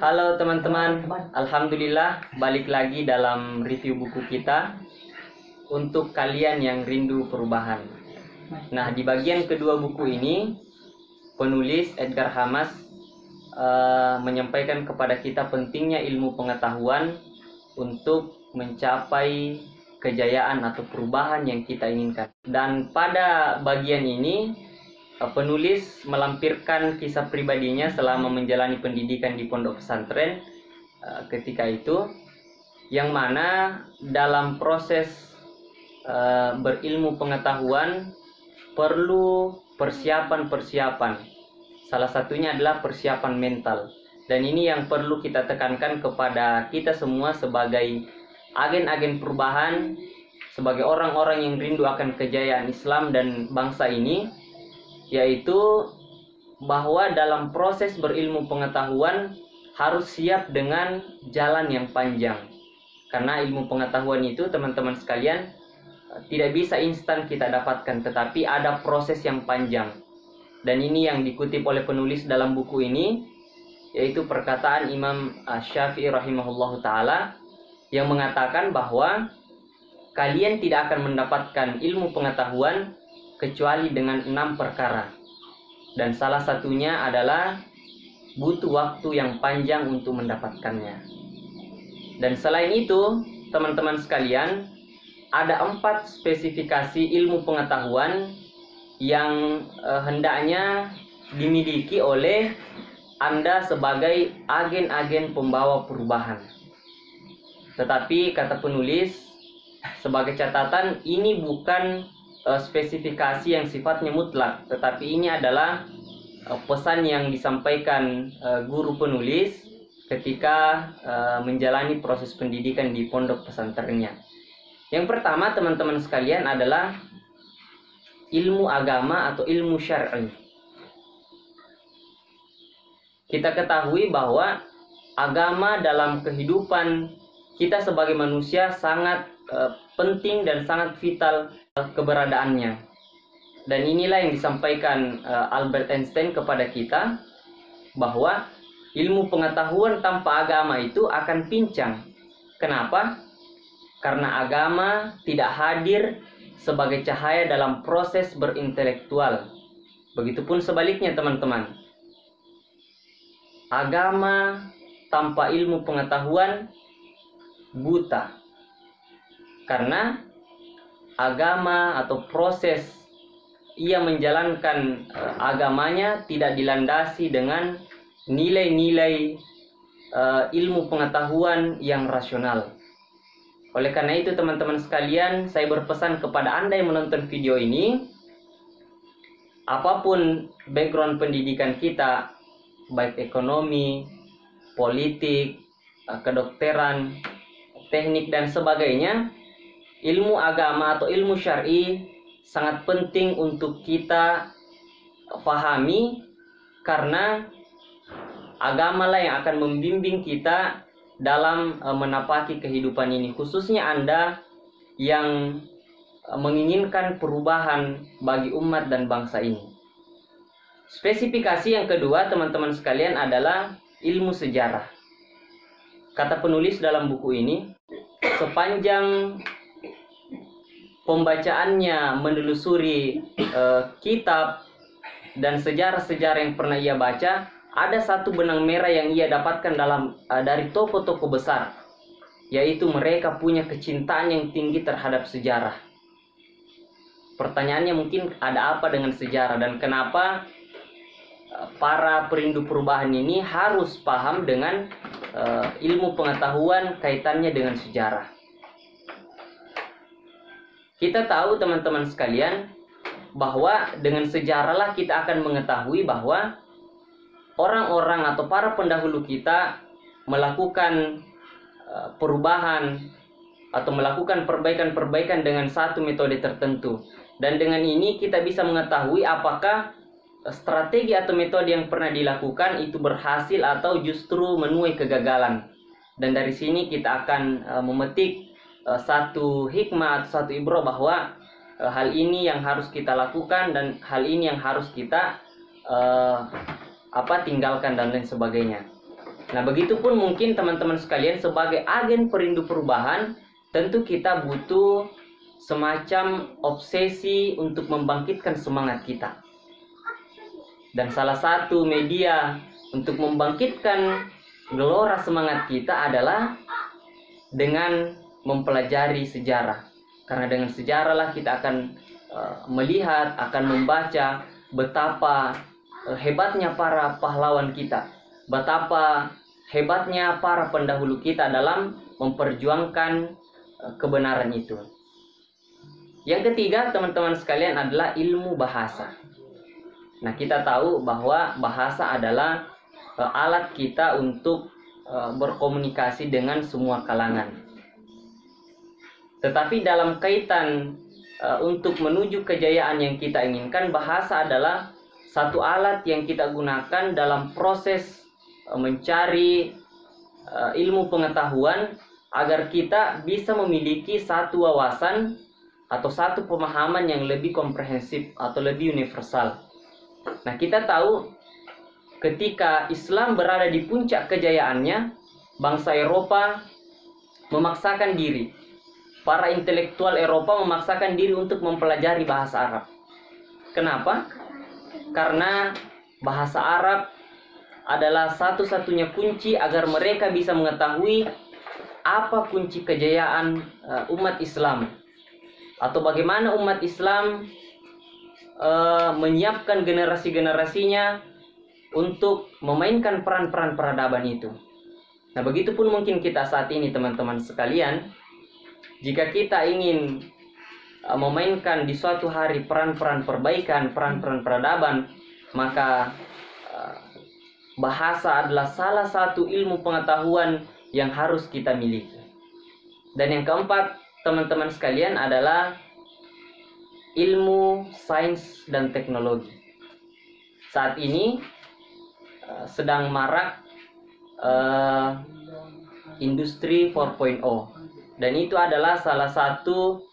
Halo teman-teman, Alhamdulillah balik lagi dalam review buku kita untuk kalian yang rindu perubahan. Nah, di bagian kedua buku ini, penulis Edgar Hamas menyampaikan kepada kita pentingnya ilmu pengetahuan untuk mencapai kejayaan atau perubahan yang kita inginkan. Dan pada bagian ini, penulis melampirkan kisah pribadinya selama menjalani pendidikan di pondok pesantren ketika itu, yang mana dalam proses berilmu pengetahuan perlu persiapan-persiapan. Salah satunya adalah persiapan mental. Dan ini yang perlu kita tekankan kepada kita semua sebagai agen-agen perubahan, sebagai orang-orang yang rindu akan kejayaan Islam dan bangsa ini, yaitu bahwa dalam proses berilmu pengetahuan harus siap dengan jalan yang panjang. Karena ilmu pengetahuan itu, teman-teman sekalian, tidak bisa instan kita dapatkan, tetapi ada proses yang panjang. Dan ini yang dikutip oleh penulis dalam buku ini, yaitu perkataan Imam Syafi'i rahimahullahu ta'ala, yang mengatakan bahwa kalian tidak akan mendapatkan ilmu pengetahuan kecuali dengan 6 perkara. Dan salah satunya adalah butuh waktu yang panjang untuk mendapatkannya. Dan selain itu, teman-teman sekalian, ada 4 spesifikasi ilmu pengetahuan yang hendaknya dimiliki oleh Anda sebagai agen-agen pembawa perubahan. Tetapi kata penulis, sebagai catatan, ini bukan spesifikasi yang sifatnya mutlak, tetapi ini adalah pesan yang disampaikan guru penulis ketika menjalani proses pendidikan di pondok pesantrennya. Yang pertama, teman-teman sekalian, adalah ilmu agama atau ilmu syar'i. Kita ketahui bahwa agama dalam kehidupan kita sebagai manusia sangat penting dan sangat vital keberadaannya. Dan inilah yang disampaikan Albert Einstein kepada kita, bahwa ilmu pengetahuan tanpa agama itu akan pincang. Kenapa? Karena agama tidak hadir sebagai cahaya dalam proses berintelektual. Begitupun sebaliknya, teman-teman. Agama tanpa ilmu pengetahuan buta. Karena agama atau proses ia menjalankan agamanya tidak dilandasi dengan nilai-nilai ilmu pengetahuan yang rasional. Oleh karena itu, teman-teman sekalian, saya berpesan kepada Anda yang menonton video ini, apapun background pendidikan kita, baik ekonomi, politik, kedokteran, teknik, dan sebagainya, ilmu agama atau ilmu syar'i sangat penting untuk kita pahami, karena agamalah yang akan membimbing kita dalam menapaki kehidupan ini, khususnya Anda yang menginginkan perubahan bagi umat dan bangsa ini. Spesifikasi yang kedua, teman-teman sekalian, adalah ilmu sejarah. Kata penulis dalam buku ini, sepanjang pembacaannya menelusuri kitab dan sejarah-sejarah yang pernah ia baca, ada satu benang merah yang ia dapatkan dari tokoh-tokoh besar, yaitu mereka punya kecintaan yang tinggi terhadap sejarah. Pertanyaannya mungkin, ada apa dengan sejarah, dan kenapa para perindu perubahan ini harus paham dengan ilmu pengetahuan kaitannya dengan sejarah? Kita tahu, teman-teman sekalian, bahwa dengan sejarahlah kita akan mengetahui bahwa orang-orang atau para pendahulu kita melakukan perubahan atau melakukan perbaikan-perbaikan dengan satu metode tertentu. Dan dengan ini kita bisa mengetahui apakah strategi atau metode yang pernah dilakukan itu berhasil atau justru menuai kegagalan. Dan dari sini kita akan memetik satu hikmah atau satu ibrah bahwa hal ini yang harus kita lakukan dan hal ini yang harus kita tinggalkan dan lain sebagainya. Nah, begitupun mungkin teman-teman sekalian sebagai agen perindu perubahan, tentu kita butuh semacam obsesi untuk membangkitkan semangat kita. Dan salah satu media untuk membangkitkan gelora semangat kita adalah dengan mempelajari sejarah. Karena dengan sejarahlah kita akan melihat, akan membaca betapa hebatnya para pahlawan kita, betapa hebatnya para pendahulu kita dalam memperjuangkan kebenaran itu. Yang ketiga, teman-teman sekalian, adalah ilmu bahasa. Nah, kita tahu bahwa bahasa adalah alat kita untuk berkomunikasi dengan semua kalangan. Tetapi dalam kaitan untuk menuju kejayaan yang kita inginkan, bahasa adalah satu alat yang kita gunakan dalam proses mencari ilmu pengetahuan agar kita bisa memiliki satu wawasan atau satu pemahaman yang lebih komprehensif atau lebih universal. Nah, kita tahu ketika Islam berada di puncak kejayaannya, bangsa Eropa memaksakan diri. Para intelektual Eropa memaksakan diri untuk mempelajari bahasa Arab. Kenapa? Karena bahasa Arab adalah satu-satunya kunci agar mereka bisa mengetahui apa kunci kejayaan umat Islam, atau bagaimana umat Islam menyiapkan generasi-generasinya untuk memainkan peran-peran peradaban itu. Nah, begitupun mungkin kita saat ini, teman-teman sekalian, jika kita ingin memainkan di suatu hari peran-peran perbaikan, peran-peran peradaban, maka bahasa adalah salah satu ilmu pengetahuan yang harus kita miliki. Dan yang keempat, teman-teman sekalian, adalah ilmu sains dan teknologi. Saat ini sedang marak industri 4.0, dan itu adalah salah satu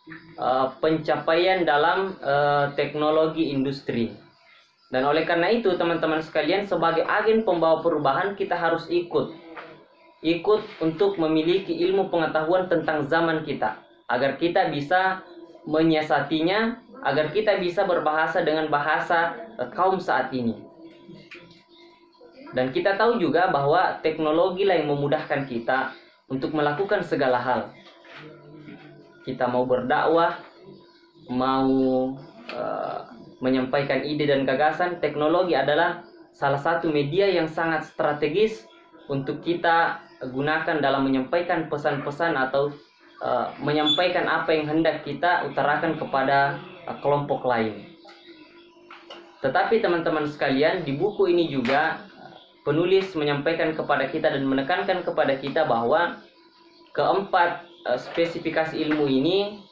pencapaian dalam teknologi industri. Dan oleh karena itu, teman-teman sekalian, sebagai agen pembawa perubahan, kita harus ikut untuk memiliki ilmu pengetahuan tentang zaman kita, agar kita bisa menyiasatinya, agar kita bisa berbahasa dengan bahasa kaum saat ini. Dan kita tahu juga bahwa teknologi lah yang memudahkan kita untuk melakukan segala hal. Kita mau berdakwah, mau menyampaikan ide dan gagasan, teknologi adalah salah satu media yang sangat strategis untuk kita gunakan dalam menyampaikan pesan-pesan atau menyampaikan apa yang hendak kita utarakan kepada kelompok lain. Tetapi teman-teman sekalian, di buku ini juga penulis menyampaikan kepada kita dan menekankan kepada kita bahwa keempat spesifikasi ilmu ini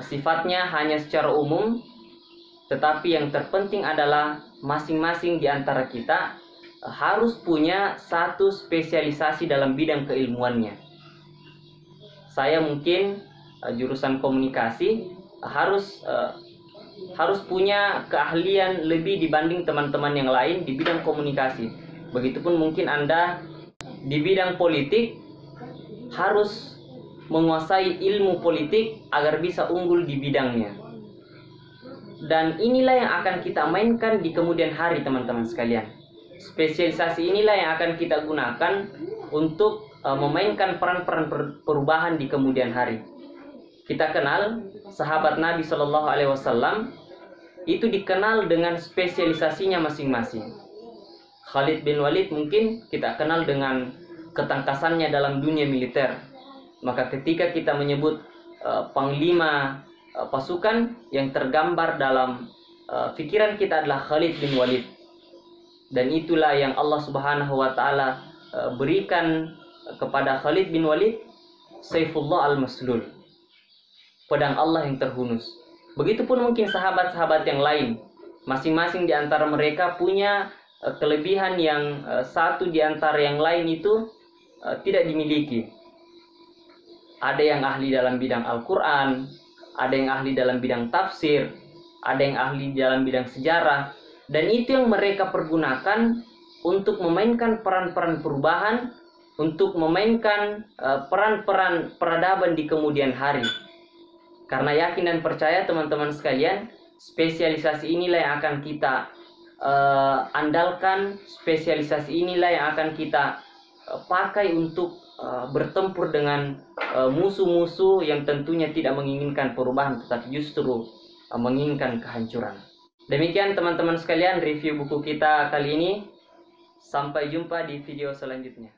sifatnya hanya secara umum, tetapi yang terpenting adalah masing-masing di antara kita harus punya satu spesialisasi dalam bidang keilmuannya. Saya mungkin jurusan komunikasi harus punya keahlian lebih dibanding teman-teman yang lain di bidang komunikasi. Begitupun mungkin Anda di bidang politik harus menguasai ilmu politik agar bisa unggul di bidangnya. Dan inilah yang akan kita mainkan di kemudian hari, teman-teman sekalian. Spesialisasi inilah yang akan kita gunakan untuk memainkan peran-peran perubahan di kemudian hari. Kita kenal sahabat Nabi Shallallahu Alaihi Wasallam itu dikenal dengan spesialisasinya masing-masing. Khalid bin Walid mungkin kita kenal dengan ketangkasannya dalam dunia militer. Maka ketika kita menyebut panglima pasukan, yang tergambar dalam pikiran kita adalah Khalid bin Walid. Dan itulah yang Allah Subhanahu wa taala berikan kepada Khalid bin Walid, Saifullah al-Maslul, pedang Allah yang terhunus. Begitupun mungkin sahabat-sahabat yang lain, masing-masing di antara mereka punya kelebihan yang satu di antara yang lain itu tidak dimiliki. Ada yang ahli dalam bidang Al-Quran, ada yang ahli dalam bidang tafsir, ada yang ahli dalam bidang sejarah, dan itu yang mereka pergunakan untuk memainkan peran-peran perubahan, untuk memainkan peran-peran peradaban di kemudian hari. Karena yakin dan percaya teman-teman sekalian, spesialisasi inilah yang akan kita andalkan, spesialisasi inilah yang akan kita pakai untuk bertempur dengan musuh-musuh yang tentunya tidak menginginkan perubahan, tetapi justru menginginkan kehancuran. Demikian teman-teman sekalian review buku kita kali ini. Sampai jumpa di video selanjutnya.